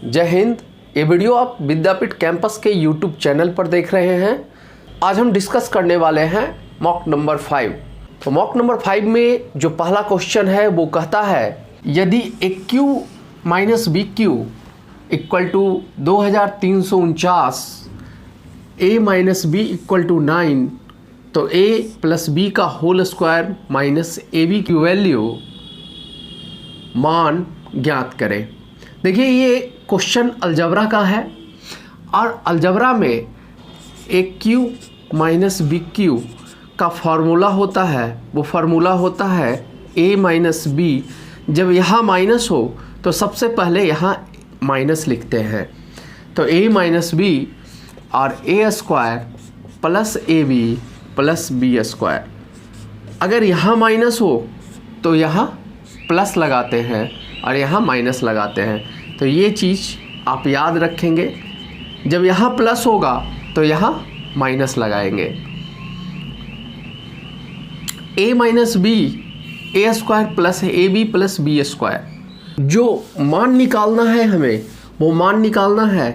जय हिंद। ये वीडियो आप विद्यापीठ कैंपस के YouTube चैनल पर देख रहे हैं। आज हम डिस्कस करने वाले हैं मॉक नंबर 5। तो मॉक नंबर 5 में जो पहला क्वेश्चन है वो कहता है यदि AQ minus BQ equal to 2349, A minus B equal to 9, तो A प्लस B का होल स्क्वायर माइनस AB की वैल्यू मान ज्ञात करें। देखिए ये क्वेश्चन अलजबरा का है और अलजबरा में AQ माइनस BQ का फार्मूला होता है, वो फार्मूला होता है A माइनस B। जब यहाँ माइनस हो तो सबसे पहले यहाँ माइनस लिखते हैं, तो A माइनस B और A square plus AB plus B square. अगर यहाँ माइनस हो तो यहाँ प्लस लगाते हैं और यहाँ माइनस लगाते हैं। तो ये चीज़ आप याद रखेंगे, जब यहाँ प्लस होगा तो यहाँ माइनस लगाएंगे। A minus B A square plus AB plus B square. जो मान निकालना है हमें, वो मान निकालना है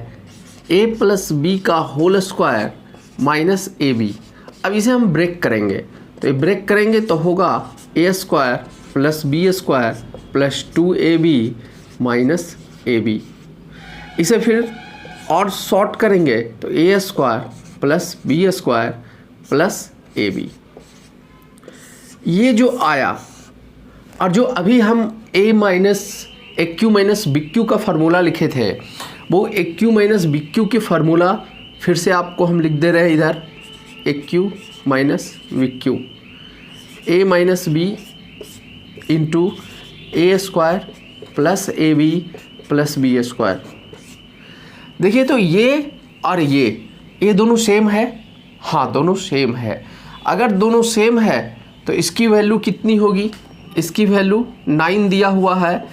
A प्लस B का होल स्क्वायर माइनस AB। अब इसे हम ब्रेक करेंगे, तो ये ब्रेक करेंगे तो होगा A square plus B square plus 2AB minus AB। इसे फिर और शॉर्ट करेंगे तो A square plus B square plus AB। ये जो आया, और जो अभी हम AQ माइनस BQ का फार्मूला लिखे थे, वो AQ माइनस BQ के फार्मूला फिर से आपको हम लिख दे रहे हैं इधर, AQ minus BQ, A minus B into A square plus AB plus B square. देखिए तो ये और ये दोनों सेम है। हाँ, दोनों सेम है। अगर दोनों सेम है तो इसकी वैल्यू कितनी होगी? इसकी वैल्यू 9 दिया हुआ है,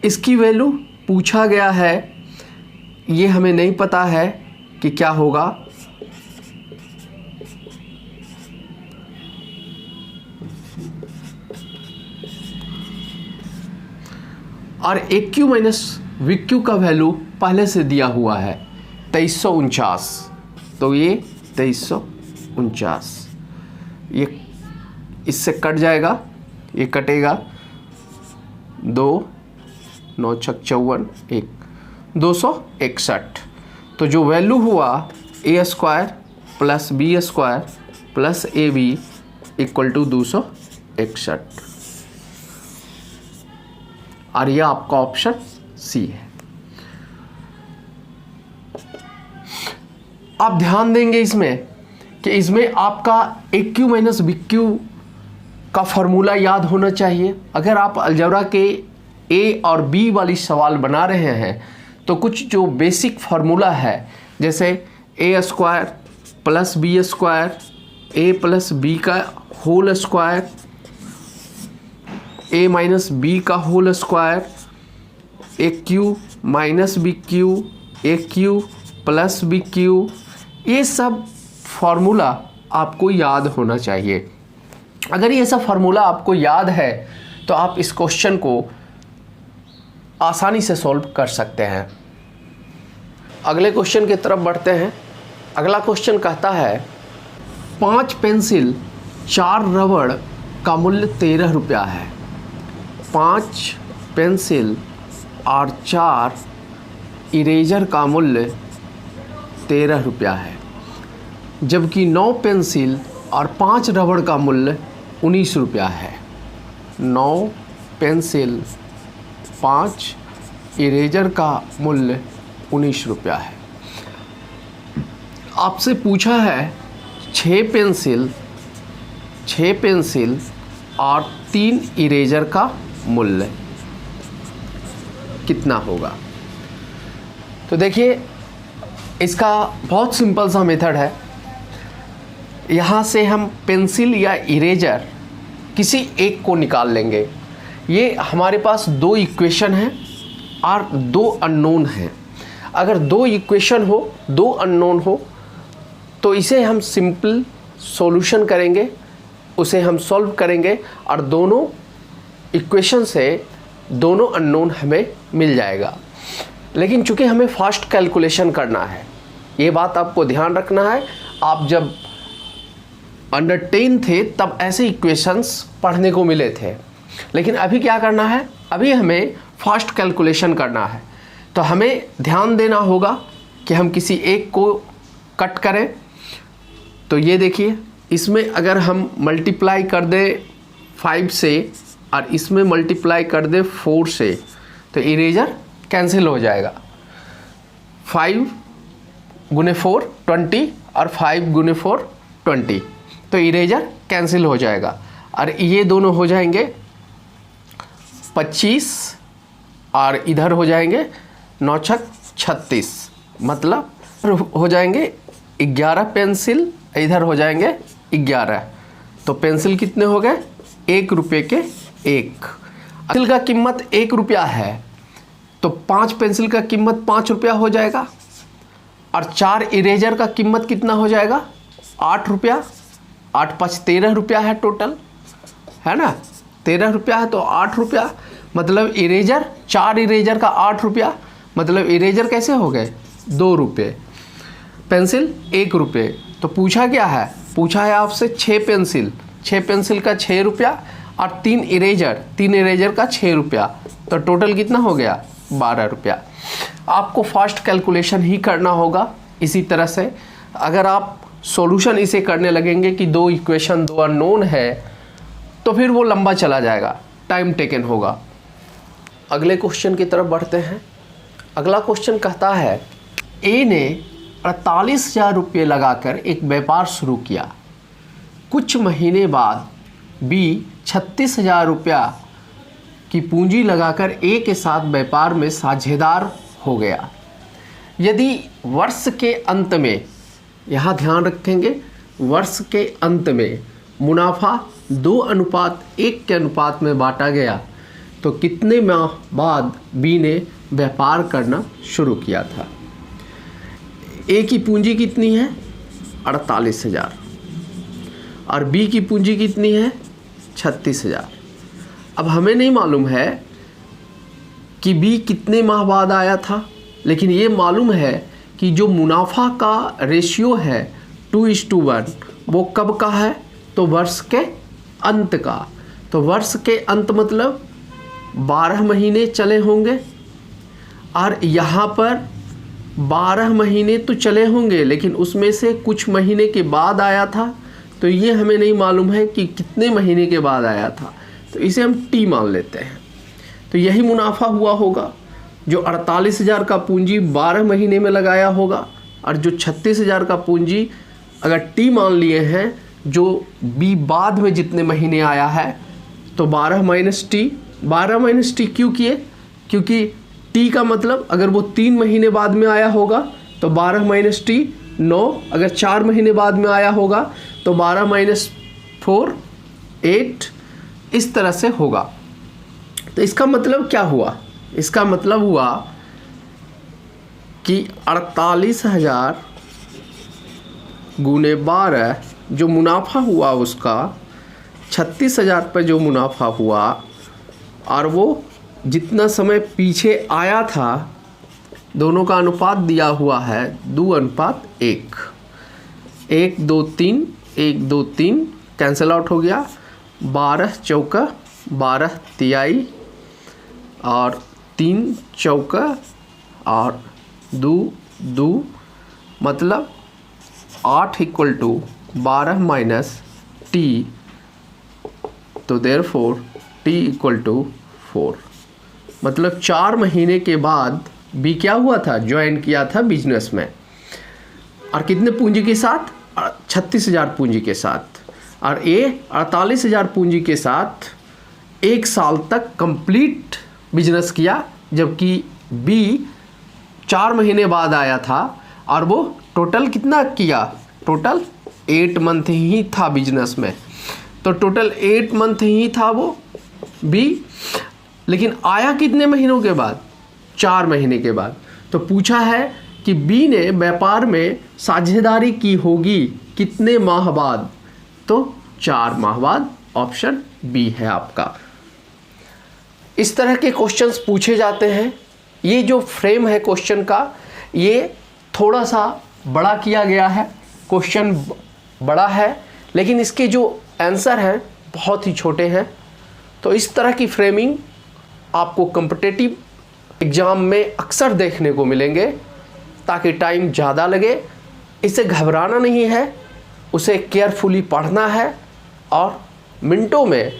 इसकी वैल्यू पूछा गया है, ये हमें नहीं पता है कि क्या होगा। और AQ माइनस BQ का वैल्यू पहले से दिया हुआ है 2349, तो ये 2349, ये इससे कट जाएगा, ये कटेगा 2 9 छक 54 1 261। तो जो वैल्यू हुआ A square plus B square plus AB equal to 261, और यह आपका ऑप्शन सी है। आप ध्यान देंगे इसमें कि इसमें आपका AQ माइनस BQ का फॉर्मूला याद होना चाहिए। अगर आप अलजेब्रा के A और B वाली सवाल बना रहे हैं तो कुछ जो बेसिक फार्मूला है, जैसे A square plus B square A plus B का whole square A minus B का whole square AQ minus BQ AQ plus BQ, ये सब फार्मूला आपको याद होना चाहिए। अगर ये सब फार्मूला आपको याद है तो आप इस क्वेश्चन को आसानी से सॉल्व कर सकते हैं। अगले क्वेश्चन की तरफ बढ़ते हैं। अगला क्वेश्चन कहता है 5 पेंसिल 4 रबड़ का मूल्य 13 रुपया है। 5 पेंसिल और 4 इरेजर का मूल्य 13 रुपया है, जबकि 9 पेंसिल और 5 रबड़ का मूल्य 19 रुपया है। 9 पेंसिल 5 इरेजर का मूल्य 19 रुपया है। आपसे पूछा है 6 पेंसिल और 3 इरेजर का मूल्य कितना होगा। तो देखिए इसका बहुत सिंपल सा मेथड है। यहाँ से हम पेंसिल या इरेजर किसी एक को निकाल लेंगे। ये हमारे पास 2 इक्वेशन हैं और 2 अननोन हैं। अगर 2 इक्वेशन हो, 2 अननोन हो, तो इसे हम सिंपल सॉल्यूशन करेंगे, उसे हम सॉल्व करेंगे और दोनों इक्वेशन से दोनों अननोन हमें मिल जाएगा। लेकिन चूंकि हमें फास्ट कैलकुलेशन करना है, ये बात आपको ध्यान रखना है। आप जब अंडर 10 थे तब ऐसे इक्वेशंस पढ़ने को मिले थे, लेकिन अभी क्या करना है, अभी हमें फास्ट कैलकुलेशन करना है। तो हमें ध्यान देना होगा कि हम किसी एक को कट करें। तो ये देखिए, इसमें अगर हम मल्टीप्लाई कर दें 5 से और इसमें मल्टीप्लाई कर दें 4 से, तो इरेजर कैंसिल हो जाएगा। 5 गुने 4 20 और 5 गुने 4 20, तो इरेजर कैंसिल हो जाएगा। और ये दोनों हो जाएंगे 25 और इधर हो जाएंगे 9 छक 36, मतलब हो जाएंगे 11 पेंसिल, इधर हो जाएंगे 11। तो पेंसिल कितने हो गए, 1 रुपये के 1। पेंसिल का कीमत 1 रुपया है, तो 5 पेंसिल का कीमत 5 रुपया हो जाएगा। और 4 इरेजर का कीमत कितना हो जाएगा, 8 रुपया। 8 5 13 रुपया है टोटल, है ना, 13 रुपया है, तो 8 रुपया, मतलब इरेजर 4 इरेजर का 8 रुपया, मतलब इरेजर कैसे हो गए 2 रुपये, पेंसिल 1 रुपये। तो पूछा क्या है, पूछा है आपसे 6 पेंसिल, 6 पेंसिल का 6 रुपया और 3 इरेजर का 6 रुपया, तो टोटल कितना हो गया 12 रुपया। आपको फास्ट कैलकुलेशन ही करना होगा। इसी तरह से अगर आप सॉल्यूशन इसे करने लगेंगे कि 2 इक्वेशन 2 अननोन है, तो फिर वो लंबा चला जाएगा, टाइम टेकन होगा। अगले क्वेश्चन की तरफ बढ़ते हैं। अगला क्वेश्चन कहता है, ए ने 48,000 रुपये लगाकर एक व्यापार शुरू किया। कुछ महीने बाद बी 36,000 रुपया की पूंजी लगाकर ए के साथ व्यापार में साझेदार हो गया। यदि वर्ष के अंत में, यहाँ ध्यान रखेंगे, वर्ष के अंत में मुनाफा 2:1 के अनुपात में बांटा गया, तो कितने माह बाद बी ने व्यापार करना शुरू किया था। ए की पूंजी कितनी है 48,000 और बी की पूंजी कितनी है 36,000। अब हमें नहीं मालूम है कि बी कितने माह बाद आया था, लेकिन ये मालूम है कि जो मुनाफा का रेशियो है 2:1 वो कब का है, तो वर्ष के अंत का। तो वर्ष के अंत मतलब 12 महीने चले होंगे, और यहाँ पर 12 महीने तो चले होंगे, लेकिन उसमें से कुछ महीने के बाद आया था, तो ये हमें नहीं मालूम है कि कितने महीने के बाद आया था, तो इसे हम टी मान लेते हैं। तो यही मुनाफा हुआ होगा, जो 48,000 का पूंजी 12 महीने में लगाया होगा, और जो 36,000 का पूंजी अगर टी मान लिए हैं, जो बी बाद में जितने महीने आया है, तो 12 माइनस टी क्यों किए, क्योंकि टी का मतलब अगर वो 3 महीने बाद में आया होगा तो 12 माइनस टी 9, अगर 4 महीने बाद में आया होगा तो 12 माइनस 4 8, इस तरह से होगा। तो इसका मतलब क्या हुआ, इसका मतलब हुआ कि 48,000 गुने 12 जो मुनाफा हुआ उसका 36,000 पर जो मुनाफा हुआ, और वो जितना समय पीछे आया था, दोनों का अनुपात दिया हुआ है 2:1। 1 2 3 1 2 3 कैंसिल आउट हो गया, 12 चौका 12 तिहाई और 3 चौका और 2 2, मतलब 8 = 12 माइनस टी, तो देयरफॉर टी = 4। मतलब 4 महीने के बाद बी क्या हुआ था, ज्वाइन किया था बिजनेस में, और कितने पूंजी के साथ, 36,000 पूंजी के साथ, और ए 48,000 पूंजी के साथ 1 साल तक कंप्लीट बिजनेस किया, जबकि बी 4 महीने बाद आया था, और वो टोटल कितना किया, टोटल 8 मंथ ही था बिजनेस में, तो टोटल 8 मंथ ही था वो बी, लेकिन आया कितने महीनों के बाद, 4 महीने के बाद। तो पूछा है कि बी ने व्यापार में साझेदारी की होगी कितने माह बाद, तो 4 माह बाद, ऑप्शन बी है आपका। इस तरह के क्वेश्चंस पूछे जाते हैं, ये जो फ्रेम है क्वेश्चन का, ये थोड़ा सा बड़ा किया गया है, क्वेश्चन बड़ा है लेकिन इसके जो आंसर हैं बहुत ही छोटे हैं। तो इस तरह की फ्रेमिंग आपको कॉम्पिटिटिव एग्ज़ाम में अक्सर देखने को मिलेंगे, ताकि टाइम ज़्यादा लगे। इसे घबराना नहीं है, उसे केयरफुली पढ़ना है और मिनटों में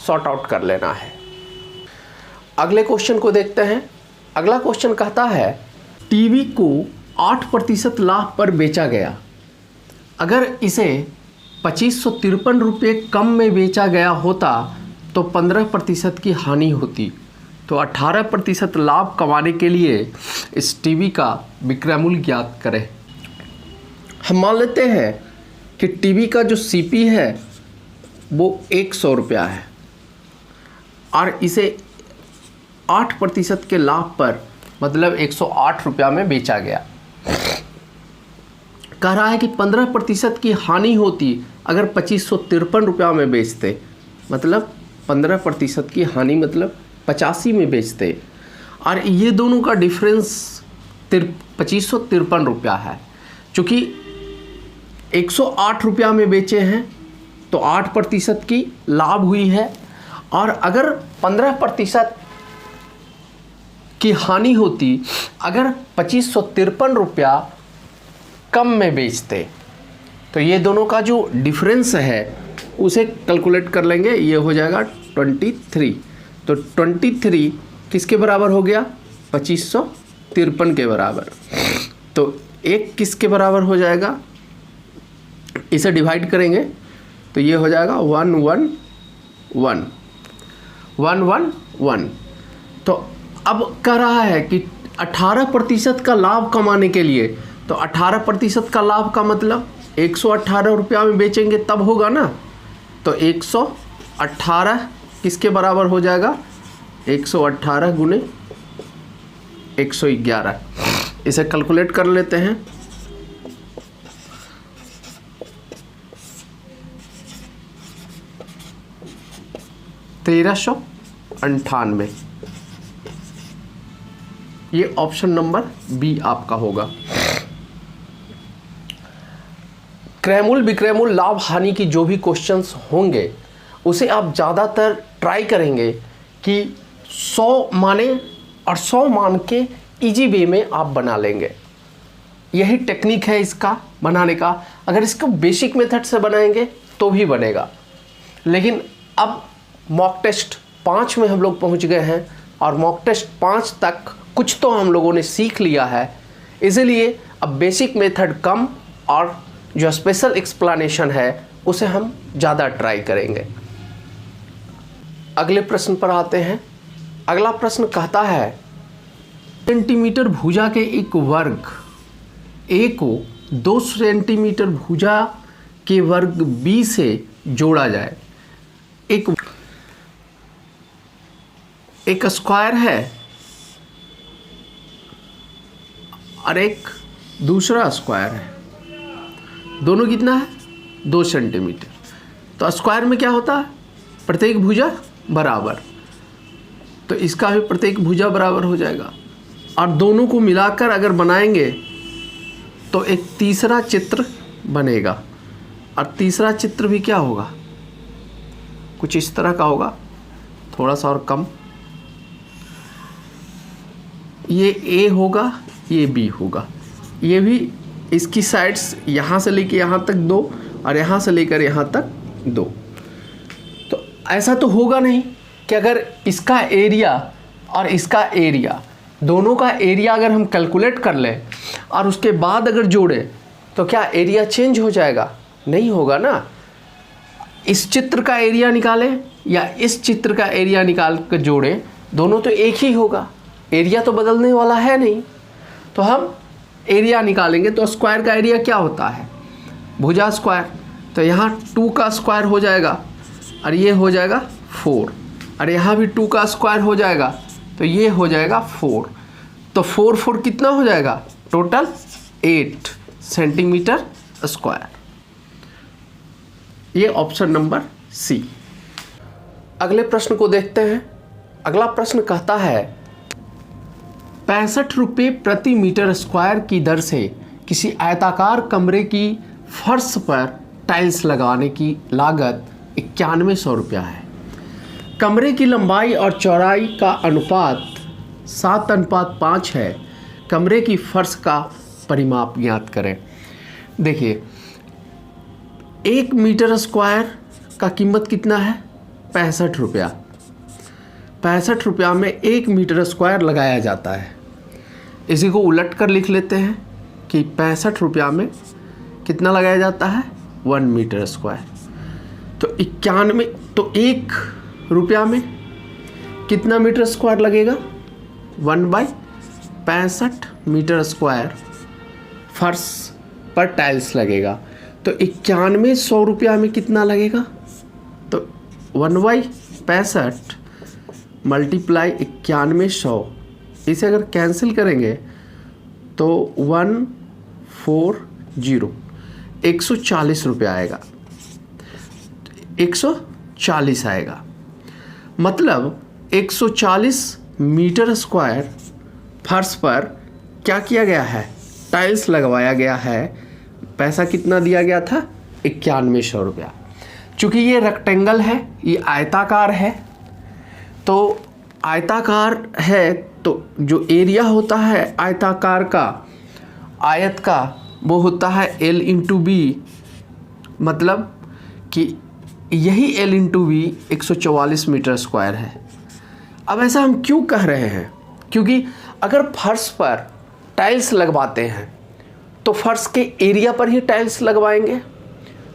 सॉर्ट आउट कर लेना है। अगले क्वेश्चन को देखते हैं। अगला क्वेश्चन कहता है टीवी को 8% लाभ पर बेचा गया। अगर इसे 2553 रुपये कम में बेचा गया होता तो 15% की हानि होती। तो 18% लाभ कमाने के लिए इस टीवी का विक्रय मूल्य ज्ञात करें। हम मान लेते हैं कि टीवी का जो सीपी है वो 100 रुपया है और इसे 8% के लाभ पर, मतलब 108 रुपया में बेचा गया। कह रहा है कि 15% की हानि होती अगर 2553 रुपया में बेचते, मतलब 15% की हानि मतलब 85 में बेचते। और ये दोनों का डिफरेंस 2553 रुपया है। चूँकि 108 रुपया में बेचे हैं तो 8% की लाभ हुई है, और अगर 15% की हानि होती अगर 2553 रुपया कम में बेचते, तो ये दोनों का जो डिफरेंस है उसे कैलकुलेट कर लेंगे। ये हो जाएगा 23। तो 23 किसके बराबर हो गया? 2553 के बराबर। तो एक किसके बराबर हो जाएगा? इसे डिवाइड करेंगे तो ये हो जाएगा 111। तो अब कह रहा है कि 18% का लाभ कमाने के लिए, तो 18% का लाभ का मतलब 118 रुपया में बेचेंगे तब होगा ना। तो 118 किसके बराबर हो जाएगा? 118 गुने 111। इसे कैलकुलेट कर लेते हैं। $1398। ये ऑप्शन नंबर बी आपका होगा। क्रयमूल्य विक्रयमूल्य लाभ हानि की जो भी क्वेश्चंस होंगे उसे आप ज़्यादातर ट्राई करेंगे कि 100 माने और 100 मान के इजी वे में आप बना लेंगे। यही टेक्निक है इसका बनाने का। अगर इसको बेसिक मेथड से बनाएंगे तो भी बनेगा, लेकिन अब मॉक टेस्ट 5 में हम लोग पहुंच गए हैं और मॉक टेस्ट 5 तक कुछ तो हम लोगों ने सीख लिया है। इसलिए अब बेसिक मेथड कम और जो स्पेशल एक्सप्लेनेशन है उसे हम ज़्यादा ट्राई करेंगे। अगले प्रश्न पर आते हैं। अगला प्रश्न कहता है सेंटीमीटर भुजा के एक वर्ग ए को 2 सेंटीमीटर भुजा के वर्ग बी से जोड़ा जाए। एक स्क्वायर है और एक दूसरा स्क्वायर है, दोनों कितना है? 2 सेंटीमीटर। तो स्क्वायर में क्या होता है? प्रत्येक भुजा बराबर, तो इसका भी प्रत्येक भुजा बराबर हो जाएगा। और दोनों को मिलाकर अगर बनाएंगे तो एक तीसरा चित्र बनेगा, और तीसरा चित्र भी क्या होगा? कुछ इस तरह का होगा, थोड़ा सा और कम। ये ए होगा, ये बी होगा, ये भी इसकी साइड्स यहाँ से लेकर यहाँ तक 2 और यहाँ से लेकर यहाँ तक 2। तो ऐसा तो होगा नहीं कि अगर इसका एरिया और इसका एरिया, दोनों का एरिया अगर हम कैलकुलेट कर लें और उसके बाद अगर जोड़े तो क्या एरिया चेंज हो जाएगा? नहीं होगा ना। इस चित्र का एरिया निकालें या इस चित्र का एरिया निकाल कर जोड़ें, दोनों तो एक ही होगा, एरिया तो बदलने वाला है नहीं। तो हम एरिया निकालेंगे तो स्क्वायर का एरिया क्या होता है? भुजा स्क्वायर। तो यहाँ 2 का स्क्वायर हो जाएगा और ये हो जाएगा 4, और यहाँ भी 2 का स्क्वायर हो जाएगा तो ये हो जाएगा 4। तो 4 कितना हो जाएगा? Total 8 centimetre square. ये ऑप्शन नंबर सी। अगले प्रश्न को देखते हैं। अगला प्रश्न कहता है ₹65 प्रति मीटर स्क्वायर की दर से किसी आयताकार कमरे की फर्श पर टाइल्स लगाने की लागत 9100 रुपया है। कमरे की लंबाई और चौड़ाई का अनुपात 7:5 है। कमरे की फर्श का परिमाप ज्ञात करें। देखिए, 1 मीटर स्क्वायर का कीमत कितना है? 65 रुपया। 65 रुपया में 1 मीटर स्क्वायर लगाया जाता है। इसी को उलट कर लिख लेते हैं कि 65 रुपया में कितना लगाया जाता है? 1 मीटर स्क्वायर। तो 91, तो 1 रुपया में कितना मीटर स्क्वायर लगेगा? 1/65 मीटर स्क्वायर फर्श पर टाइल्स लगेगा। तो 9100 रुपया में कितना लगेगा? तो 1/65 मल्टीप्लाई 9100, इसे अगर कैंसिल करेंगे तो 140 140 रुपया आएगा। 140 आएगा, मतलब 140 मीटर स्क्वायर फर्श पर क्या किया गया है? टाइल्स लगवाया गया है। पैसा कितना दिया गया था? 9100 रुपया। चूँकि ये रेक्टेंगल है, ये आयताकार है, तो आयताकार है तो जो एरिया होता है आयताकार का, आयत का, वो होता है L/B, मतलब कि यही L/B 144 मीटर स्क्वायर है। अब ऐसा हम क्यों कह रहे हैं? क्योंकि अगर फर्श पर टाइल्स लगवाते हैं तो फर्श के एरिया पर ही टाइल्स लगवाएंगे।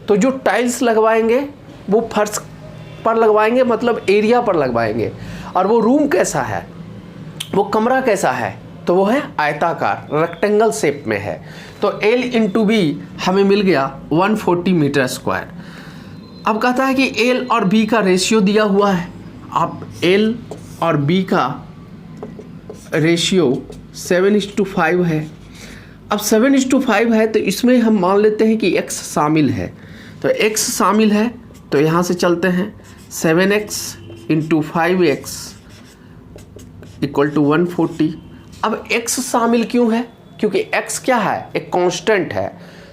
तो जो टाइल्स लगवाएंगे वो फर्श पर लगवाएंगे, मतलब एरिया पर लगवाएंगे। और वो रूम कैसा है, वो कमरा कैसा है? तो वो है आयताकार, रेक्टेंगल शेप में है। तो L/B हमें मिल गया 140 मीटर स्क्वायर। अब कहता है कि L और B का रेशियो दिया हुआ है। आप L और B का रेशियो 7:5 है। अब 7:5 है तो इसमें हम मान लेते हैं कि x शामिल है। तो x शामिल है तो यहाँ से चलते हैं 7x × 5x = 140। अब x शामिल क्यों है? क्योंकि x क्या है? एक कांस्टेंट है।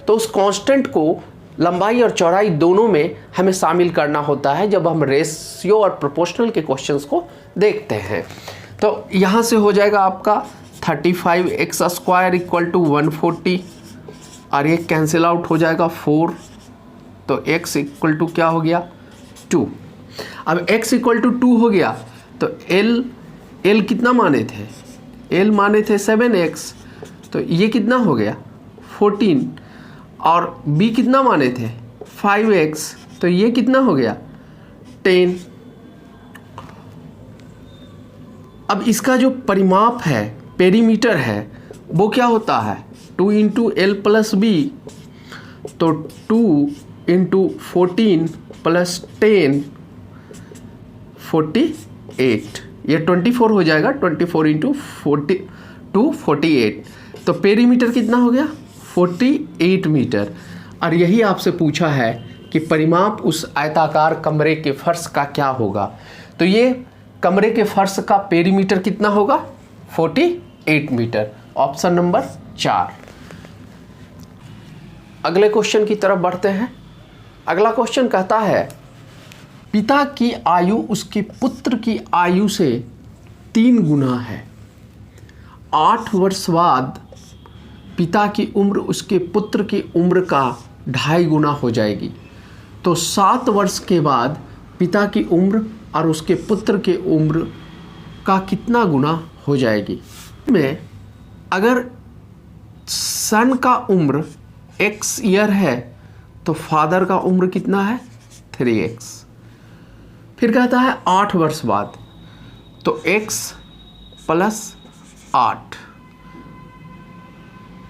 तो उस कांस्टेंट को लंबाई और चौड़ाई दोनों में हमें शामिल करना होता है जब हम रेशियो और प्रोपोर्शनल के क्वेश्चंस को देखते हैं। तो यहाँ से हो जाएगा आपका 35x² = 140 और ये कैंसिल आउट हो जाएगा 4। तो x = क्या हो गया? 2। अब x = 2 हो गया तो L कितना माने थे? L माने थे 7x, तो ये कितना हो गया? 14। और B कितना माने थे? 5x, तो ये कितना हो गया? 10। अब इसका जो परिमाप है, पेरीमीटर है, वो क्या होता है? 2 × L + B, तो 2 × 14 + 10 48, ये 24 हो जाएगा। 24 × 42 48, तो पेरीमीटर कितना हो गया? 48 मीटर। और यही आपसे पूछा है कि परिमाप उस आयताकार कमरे के फर्श का क्या होगा। तो ये कमरे के फर्श का पेरीमीटर कितना होगा? 48 मीटर। Option number 4। अगले क्वेश्चन की तरफ बढ़ते हैं। अगला क्वेश्चन कहता है, पिता की आयु उसके पुत्र की आयु से 3 गुना है। 8 वर्ष बाद पिता की उम्र उसके पुत्र की उम्र का 2.5 गुना हो जाएगी। तो 7 वर्ष के बाद पिता की उम्र और उसके पुत्र के उम्र का कितना गुना हो जाएगी? में अगर सन का उम्र x ईयर है तो फादर का उम्र कितना है? 3x। फिर कहता है 8 वर्ष बाद, तो x + 8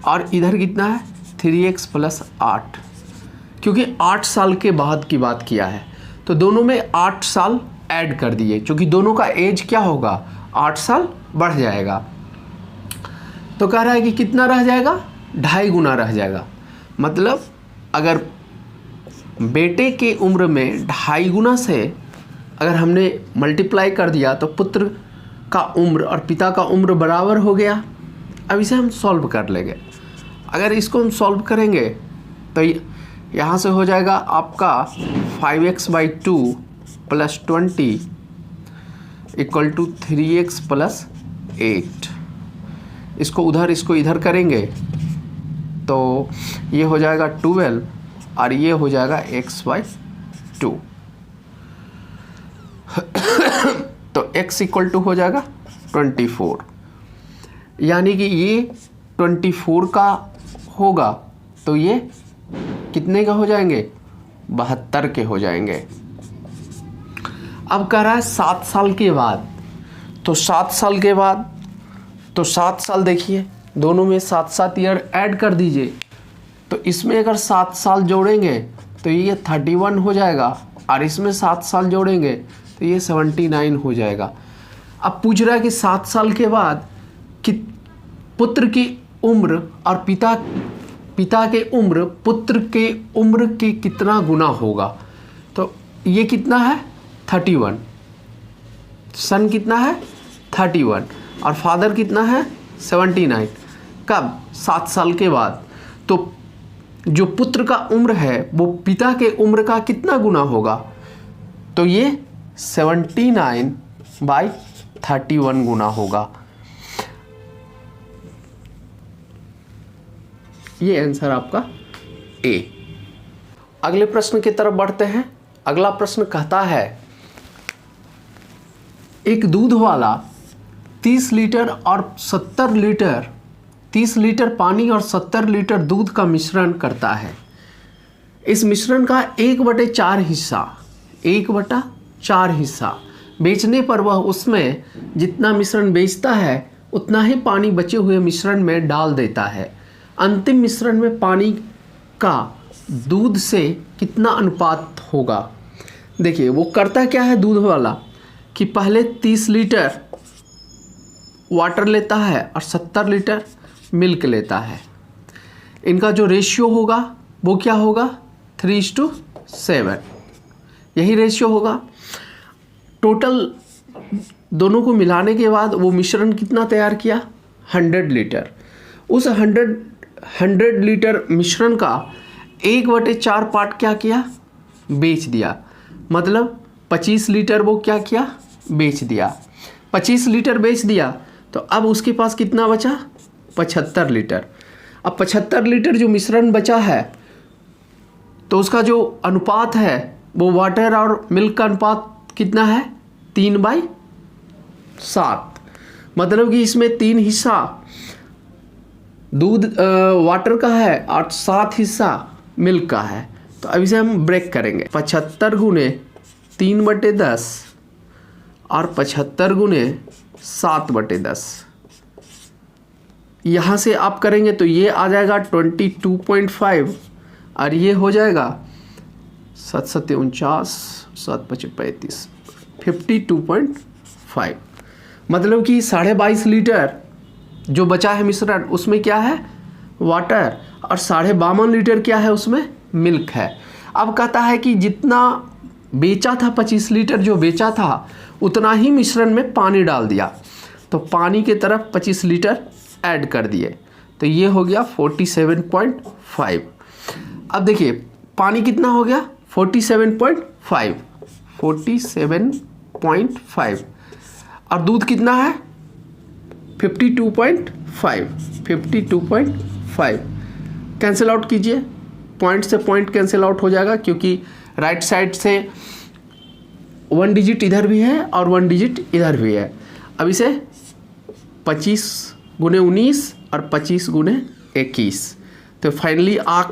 और इधर कितना है? 3x + 8, क्योंकि 8 साल के बाद की बात किया है तो दोनों में 8 साल ऐड कर दिए, क्योंकि दोनों का एज क्या होगा? 8 साल बढ़ जाएगा। तो कह रहा है कि कितना रह जाएगा? 2.5 गुना रह जाएगा। मतलब अगर बेटे के उम्र में 2.5 गुना से अगर हमने मल्टीप्लाई कर दिया तो पुत्र का उम्र और पिता का उम्र बराबर हो गया। अब इसे हम सॉल्व कर लेंगे। अगर इसको हम सॉल्व करेंगे तो यहाँ से हो जाएगा आपका 5x/2 + 20 = 3x + 8। इसको इधर करेंगे तो ये हो जाएगा 12 और ये हो जाएगा x/2। तो x = हो जाएगा 24, यानी कि ये 24 का होगा तो ये कितने का हो जाएंगे? 72 के हो जाएंगे। अब कह रहा है 7 साल के बाद, तो 7 साल के बाद तो 7 साल देखिए दोनों में 7-7 ईयर ऐड कर दीजिए, तो इसमें अगर 7 साल जोड़ेंगे तो ये 31 हो जाएगा और इसमें 7 साल जोड़ेंगे तो ये 79 हो जाएगा। अब पूछ रहा है कि 7 साल के बाद कि पुत्र की उम्र और पिता के उम्र पुत्र के उम्र के कितना गुना होगा। तो ये कितना है? 31। सन कितना है? 31 और फादर कितना है? 79। कब? 7 साल के बाद। तो जो पुत्र का उम्र है वो पिता के उम्र का कितना गुना होगा? तो ये 79/31 गुना होगा। ये आंसर आपका ए। अगले प्रश्न की तरफ बढ़ते हैं। अगला प्रश्न कहता है एक दूध वाला 30 लीटर और 70 लीटर 30 लीटर पानी और 70 लीटर दूध का मिश्रण करता है। इस मिश्रण का 1/4 हिस्सा बेचने पर वह उसमें जितना मिश्रण बेचता है उतना ही पानी बचे हुए मिश्रण में डाल देता है। अंतिम मिश्रण में पानी का दूध से कितना अनुपात होगा? देखिए वो करता क्या है दूध वाला कि पहले 30 लीटर वाटर लेता है और 70 लीटर मिल्क लेता है। इनका जो रेशियो होगा वो क्या होगा? 3:7। यही रेशियो होगा। टोटल दोनों को मिलाने के बाद वो मिश्रण कितना तैयार किया? 100 लीटर। उस 100 लीटर मिश्रण का 1/4 पार्ट क्या किया? बेच दिया। मतलब 25 लीटर वो क्या किया? बेच दिया। 25 लीटर बेच दिया तो अब उसके पास कितना बचा? 75 लीटर। अब 75 लीटर जो मिश्रण बचा है तो उसका जो अनुपात है वो वाटर और मिल्क का अनुपात कितना है? 3/7। मतलब कि इसमें 3 हिस्सा दूध वाटर का है और 7 हिस्सा मिल्क का है। तो अब इसे हम ब्रेक करेंगे। 75 गुने 3/10 और 75 गुने 7/10। यहाँ से आप करेंगे तो ये आ जाएगा 22.5 और ये हो जाएगा 7×7 = 49, 7×5 = 35, 52.5। मतलब कि 22.5 लीटर जो बचा है मिश्रण उसमें क्या है? वाटर और 52.5 लीटर क्या है? उसमें मिल्क है। अब कहता है कि जितना बेचा था 25 लीटर जो बेचा था उतना ही मिश्रण में पानी डाल दिया, तो पानी के तरफ 25 लीटर ऐड कर दिए, तो ये हो गया 47.5। अब देखिए पानी कितना हो गया? 47.5 और दूध कितना है? 52.5। कैंसिल आउट कीजिए, पॉइंट से पॉइंट कैंसिल आउट हो जाएगा क्योंकि राइट साइड से 1 डिजिट इधर भी है और 1 डिजिट इधर भी है। अब इसे 25 गुने 19 और 25 गुने 21, तो फाइनली आ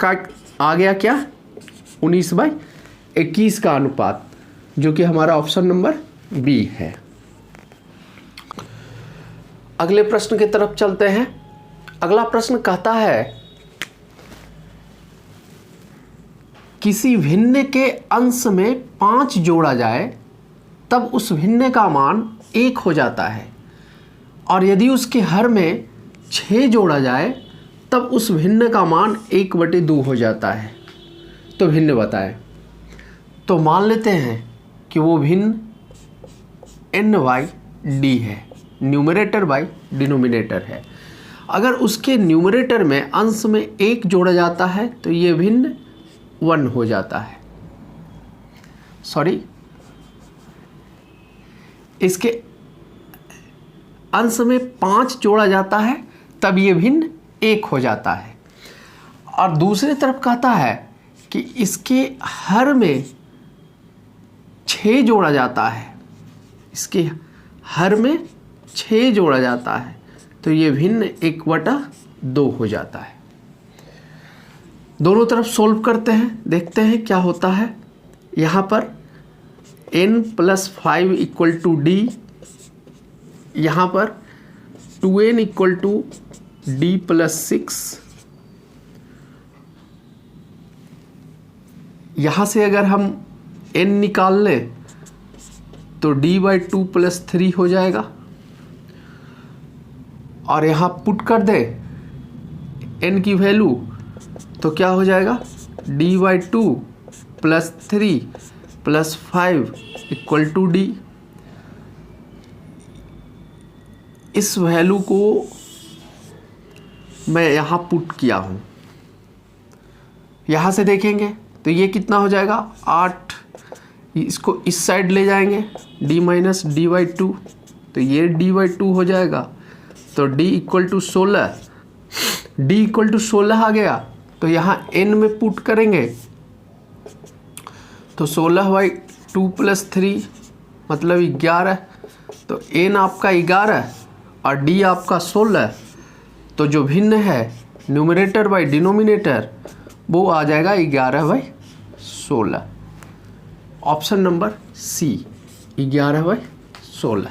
गया क्या? 19/21 का अनुपात, जो कि हमारा ऑप्शन नंबर बी है। अगले प्रश्न की तरफ चलते हैं। अगला प्रश्न कहता है किसी भिन्न के अंश में 5 जोड़ा जाए तब उस भिन्न का मान 1 हो जाता है, और यदि उसके हर में 6 जोड़ा जाए तब उस भिन्न का मान 1/2 हो जाता है। तो भिन्न बताएं। तो मान लेते हैं कि वो भिन्न n/d है। न्यूमरेटर बाय डिनोमिनेटर है। अगर उसके न्यूमरेटर में अंश में 1 जोड़ा जाता है तो ये भिन्न 1 हो जाता है। इसके अंश में 5 जोड़ा जाता है तब ये भिन्न 1 हो जाता है। और दूसरी तरफ कहता है कि इसके हर में 6 जोड़ा जाता है, इसके हर में 6 जोड़ा जाता है तो ये भिन्न 1/2 हो जाता है। दोनों तरफ सोल्व करते हैं, देखते हैं क्या होता है। यहाँ पर n + 5 = d, यहाँ पर 2n = d + 6। यहाँ से अगर हम n निकाल लें तो d/2 + 3 हो जाएगा, और यहाँ पुट कर दे n की वैल्यू तो क्या हो जाएगा, d/2 + 3 + 5 = d। इस वैल्यू को मैं यहाँ पुट किया हूँ। यहाँ से देखेंगे तो ये कितना हो जाएगा, 8। इसको इस साइड ले जाएंगे d - d/2 तो ये d/2 हो जाएगा। तो d = 16, d = 16 आ गया तो यहाँ n में पुट करेंगे तो 16/2 + 3 मतलब 11। तो n आपका 11 और d आपका 16, तो जो भिन्न है न्यूमरेटर बाय डिनोमिनेटर वो आ जाएगा 11/16। Option number C 11/16।